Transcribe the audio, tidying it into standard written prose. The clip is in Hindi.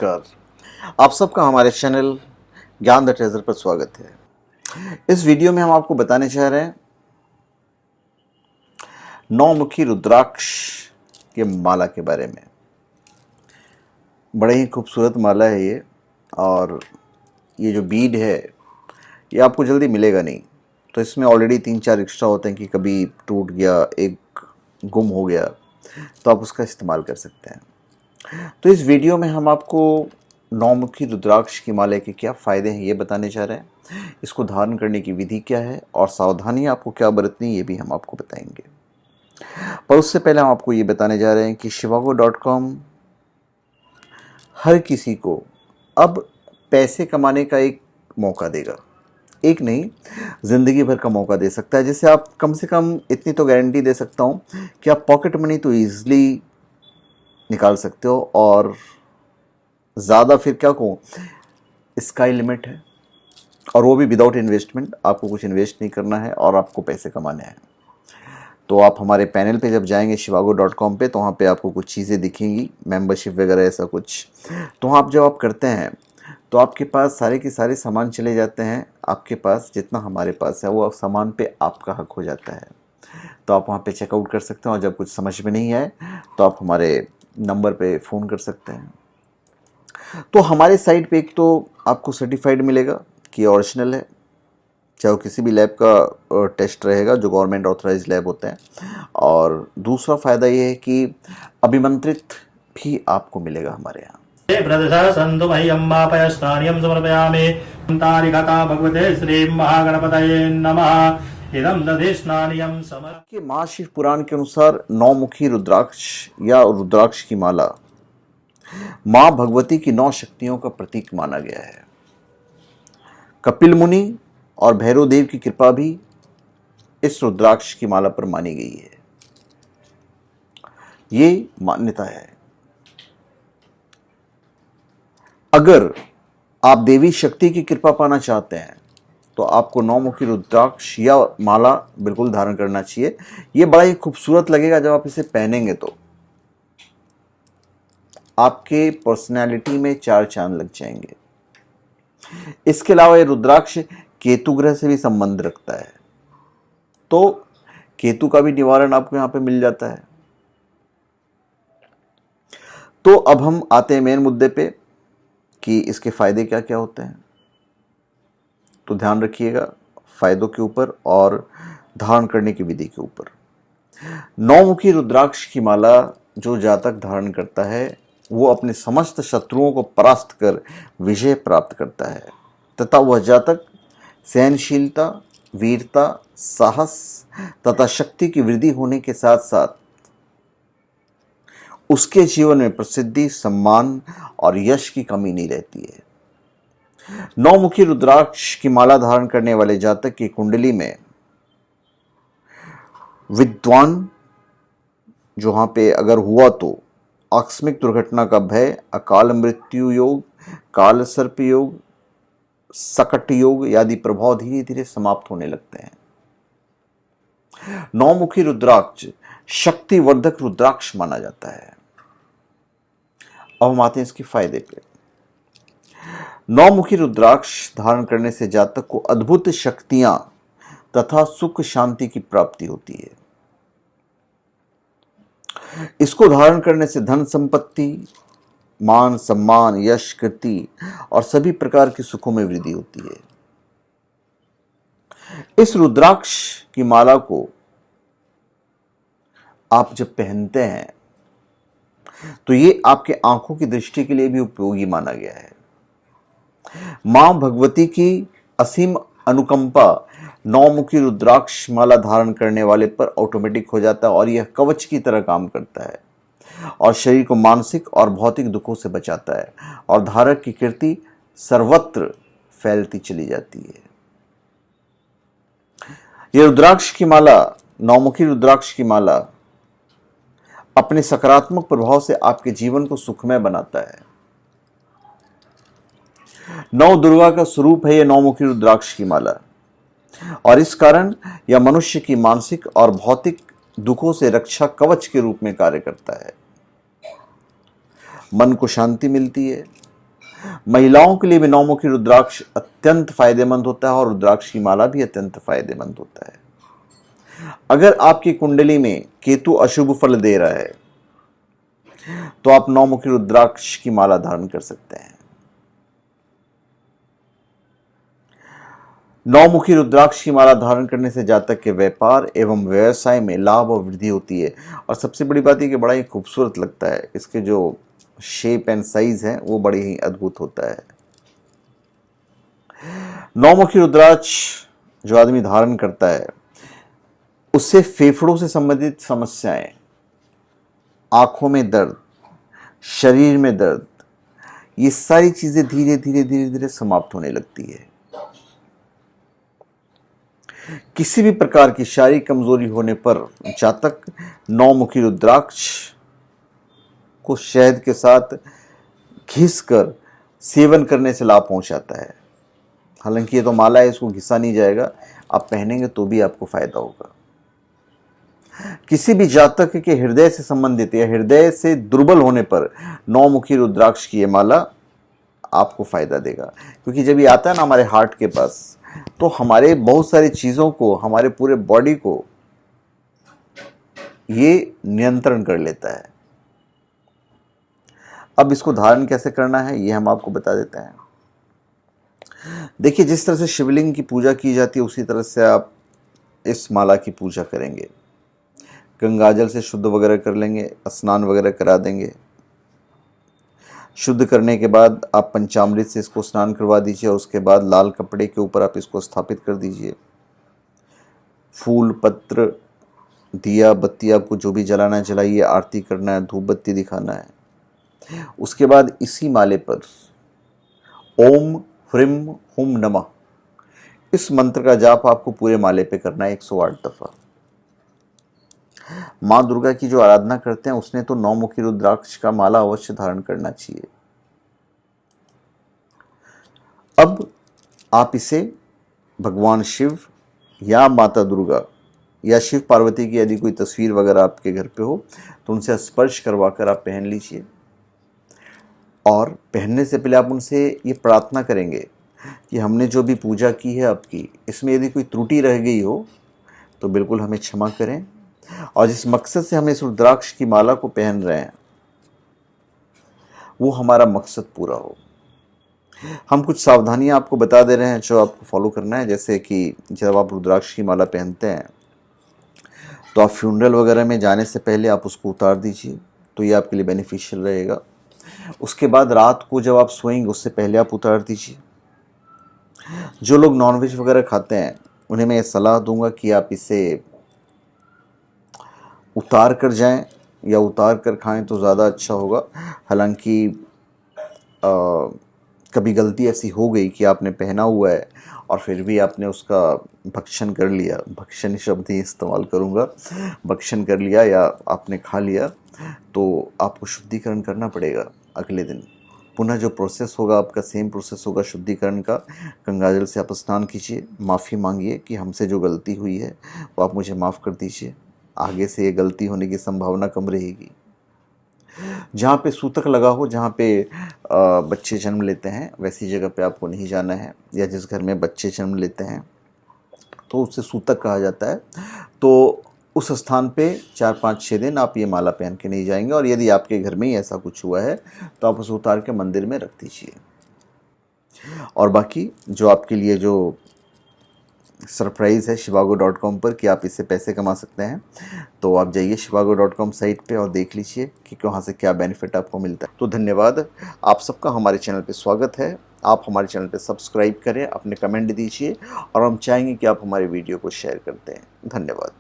नमस्कार। आप सबका हमारे चैनल ज्ञान द ट्रेजर पर स्वागत है। इस वीडियो में हम आपको बताने चाह रहे हैं नौमुखी रुद्राक्ष के माला के बारे में। बड़े ही खूबसूरत माला है ये, और ये जो बीड है ये आपको जल्दी मिलेगा नहीं। तो इसमें ऑलरेडी 3-4 एक्स्ट्रा होते हैं कि कभी टूट गया, एक गुम हो गया, तो आप उसका इस्तेमाल कर सकते हैं। तो इस वीडियो में हम आपको नौमुखी रुद्राक्ष की माला के क्या फ़ायदे हैं ये बताने जा रहे हैं। इसको धारण करने की विधि क्या है और सावधानियाँ आपको क्या बरतनी ये भी हम आपको बताएंगे। पर उससे पहले हम आपको ये बताने जा रहे हैं कि shivago.com हर किसी को अब पैसे कमाने का एक मौका देगा। एक नहीं, ज़िंदगी भर का मौका दे सकता है, जिससे आप कम से कम इतनी तो गारंटी दे सकता हूँ कि आप पॉकेट मनी तो ईज़िली निकाल सकते हो, और ज़्यादा फिर क्या कहूँ, स्काई लिमिट है, और वो भी विदाउट इन्वेस्टमेंट। आपको कुछ इन्वेस्ट नहीं करना है और आपको पैसे कमाने हैं। तो आप हमारे पैनल पे जब जाएंगे shivago.com पे, तो वहाँ पे आपको कुछ चीज़ें दिखेंगी, मेंबरशिप वगैरह ऐसा कुछ। तो वहाँ जब आप करते हैं तो आपके पास सारे के सारे सामान चले जाते हैं। आपके पास जितना हमारे पास है वो सामान पे आपका हक हो जाता है। तो आप वहाँ पे चेकआउट कर सकते हैं, और जब कुछ समझ में नहीं आए तो आप हमारे नंबर पे फ़ोन कर सकते हैं। तो हमारे साइट पे एक तो आपको सर्टिफाइड मिलेगा कि ओरिजिनल है, चाहे वो किसी भी लैब का टेस्ट रहेगा जो गवर्नमेंट ऑथराइज लैब होते हैं। और दूसरा फ़ायदा ये है कि अभिमंत्रित भी आपको मिलेगा हमारे यहाँ। संतु समर्पयामि तारिकता भगवते श्री महागणपतये नमः। इदं दधिस्नानियं कि महाशिव पुराण के अनुसार नौमुखी रुद्राक्ष या रुद्राक्ष की माला माँ भगवती की 9 शक्तियों का प्रतीक माना गया है। कपिल मुनि और भैरव देव की कृपा भी इस रुद्राक्ष की माला पर मानी गई है। ये मान्यता है। अगर आप देवी शक्ति की कृपा पाना चाहते हैं तो आपको नौमुखी रुद्राक्ष या माला बिल्कुल धारण करना चाहिए। ये बड़ा ही खूबसूरत लगेगा जब आप इसे पहनेंगे, तो आपके पर्सनैलिटी में 4 चांद लग जाएंगे। इसके अलावा ये रुद्राक्ष केतु ग्रह से भी संबंध रखता है, तो केतु का भी निवारण आपको यहां पे मिल जाता है। तो अब हम आते हैं मेन मुद्दे पे कि इसके फायदे क्या क्या होते हैं। तो ध्यान रखिएगा फायदों के ऊपर और धारण करने की विधि के ऊपर। नौमुखी रुद्राक्ष की माला जो जातक धारण करता है वो अपने समस्त शत्रुओं को परास्त कर विजय प्राप्त करता है, तथा वह जातक सहनशीलता, वीरता, साहस तथा शक्ति की वृद्धि होने के साथ साथ उसके जीवन में प्रसिद्धि, सम्मान और यश की कमी नहीं रहती है। नौमुखी रुद्राक्ष की माला धारण करने वाले जातक की कुंडली में विद्वान जो वहां पे अगर हुआ तो आकस्मिक दुर्घटना का भय, अकाल मृत्यु योग, काल सर्प योग, सकट योग आदि प्रभाव धीरे धीरे समाप्त होने लगते हैं। नौमुखी रुद्राक्ष शक्तिवर्धक रुद्राक्ष माना जाता है। अब हम आते हैं इसके फायदे पे। नौमुखी रुद्राक्ष धारण करने से जातक को अद्भुत शक्तियां तथा सुख शांति की प्राप्ति होती है। इसको धारण करने से धन संपत्ति, मान सम्मान, यश, कीर्ति और सभी प्रकार के सुखों में वृद्धि होती है। इस रुद्राक्ष की माला को आप जब पहनते हैं तो ये आपके आंखों की दृष्टि के लिए भी उपयोगी माना गया है। मां भगवती की असीम अनुकंपा नौमुखी रुद्राक्ष माला धारण करने वाले पर ऑटोमेटिक हो जाता है, और यह कवच की तरह काम करता है और शरीर को मानसिक और भौतिक दुखों से बचाता है, और धारक की कीर्ति सर्वत्र फैलती चली जाती है। यह रुद्राक्ष की माला, नौमुखी रुद्राक्ष की माला अपने सकारात्मक प्रभाव से आपके जीवन को सुखमय बनाता है। नौ दुर्गा का स्वरूप है यह नौमुखी रुद्राक्ष की माला, और इस कारण यह मनुष्य की मानसिक और भौतिक दुखों से रक्षा कवच के रूप में कार्य करता है। मन को शांति मिलती है, महिलाओं के लिए भी नौमुखी रुद्राक्ष अत्यंत फायदेमंद होता है और रुद्राक्ष की माला भी अत्यंत फायदेमंद होता है। अगर आपकी कुंडली में केतु अशुभ फल दे रहा है तो आप नौमुखी रुद्राक्ष की माला धारण कर सकते हैं। नौमुखी रुद्राक्ष की माला धारण करने से जातक के व्यापार एवं व्यवसाय में लाभ और वृद्धि होती है। और सबसे बड़ी बात है कि बड़ा ही खूबसूरत लगता है, इसके जो शेप एंड साइज है वो बड़ी ही अद्भुत होता है। नौमुखी रुद्राक्ष जो आदमी धारण करता है उससे फेफड़ों से संबंधित समस्याएं, आंखों में दर्द, शरीर में दर्द, ये सारी चीजें धीरे धीरे धीरे धीरे समाप्त होने लगती है। किसी भी प्रकार की शारीरिक कमजोरी होने पर जातक नौमुखी रुद्राक्ष को शहद के साथ घिसकर सेवन करने से लाभ पहुंचाता है। हालांकि ये तो माला है, इसको घिसा नहीं जाएगा, आप पहनेंगे तो भी आपको फायदा होगा। किसी भी जातक के हृदय से संबंधित या हृदय से दुर्बल होने पर नौमुखी रुद्राक्ष की ये माला आपको फायदा देगा, क्योंकि जब ये आता है ना हमारे हार्ट के पास तो हमारे बहुत सारी चीजों को, हमारे पूरे बॉडी को ये नियंत्रण कर लेता है। अब इसको धारण कैसे करना है ये हम आपको बता देते हैं। देखिए, जिस तरह से शिवलिंग की पूजा की जाती है उसी तरह से आप इस माला की पूजा करेंगे। गंगाजल से शुद्ध वगैरह कर लेंगे, स्नान वगैरह करा देंगे। शुद्ध करने के बाद आप पंचामृत से इसको स्नान करवा दीजिए और उसके बाद लाल कपड़े के ऊपर आप इसको स्थापित कर दीजिए। फूल, पत्र, दिया, बत्ती आपको जो भी जलाना है जलाइए, आरती करना है, धूप बत्ती दिखाना है। उसके बाद इसी माले पर ओम ह्रीम हुम नमः इस मंत्र का जाप आपको पूरे माले पे करना है 108 दफा। माँ दुर्गा की जो आराधना करते हैं उसने तो नौमुखी रुद्राक्ष का माला अवश्य धारण करना चाहिए। अब आप इसे भगवान शिव या माता दुर्गा या शिव पार्वती की यदि कोई तस्वीर वगैरह आपके घर पे हो तो उनसे स्पर्श करवाकर आप पहन लीजिए। और पहनने से पहले आप उनसे ये प्रार्थना करेंगे कि हमने जो भी पूजा की है आपकी, इसमें यदि कोई त्रुटि रह गई हो तो बिल्कुल हमें क्षमा करें, और जिस मकसद से हम इस रुद्राक्ष की माला को पहन रहे हैं वो हमारा मकसद पूरा हो। हम कुछ सावधानियां आपको बता दे रहे हैं जो आपको फॉलो करना है। जैसे कि जब आप रुद्राक्ष की माला पहनते हैं तो आप फ्यूनरल वगैरह में जाने से पहले आप उसको उतार दीजिए, तो ये आपके लिए बेनिफिशियल रहेगा। उसके बाद रात को जब आप सोएंगे उससे पहले आप उतार दीजिए। जो लोग नॉनवेज वगैरह खाते हैं उन्हें मैं ये सलाह दूंगा कि आप इसे उतार कर जाएं या उतार कर खाएं तो ज़्यादा अच्छा होगा। हालांकि कभी गलती ऐसी हो गई कि आपने पहना हुआ है और फिर भी आपने उसका भक्षण कर लिया, भक्षण शब्द ही इस्तेमाल करूँगा, भक्षण कर लिया या आपने खा लिया, तो आपको शुद्धिकरण करना पड़ेगा। अगले दिन पुनः जो प्रोसेस होगा आपका सेम प्रोसेस होगा शुद्धिकरण का। गंगाजल से आप स्नान कीजिए, माफ़ी मांगिए कि हमसे जो गलती हुई है वो आप मुझे माफ़ कर दीजिए, आगे से ये गलती होने की संभावना कम रहेगी। जहाँ पे सूतक लगा हो, जहाँ पे बच्चे जन्म लेते हैं वैसी जगह पे आपको नहीं जाना है, या जिस घर में बच्चे जन्म लेते हैं तो उससे सूतक कहा जाता है। तो उस स्थान पे 4, 5, 6 दिन आप ये माला पहन के नहीं जाएंगे। और यदि आपके घर में ही ऐसा कुछ हुआ है तो आप उसे उतार के मंदिर में रख दीजिए। और बाकी जो आपके लिए जो सरप्राइज़ है shivago.com पर कि आप इससे पैसे कमा सकते हैं, तो आप जाइए shivago.com साइट पे और देख लीजिए कि वहाँ से क्या बेनिफिट आपको मिलता है। तो धन्यवाद, आप सबका हमारे चैनल पे स्वागत है। आप हमारे चैनल पे सब्सक्राइब करें, अपने कमेंट दीजिए और हम चाहेंगे कि आप हमारे वीडियो को शेयर करते हैं। धन्यवाद।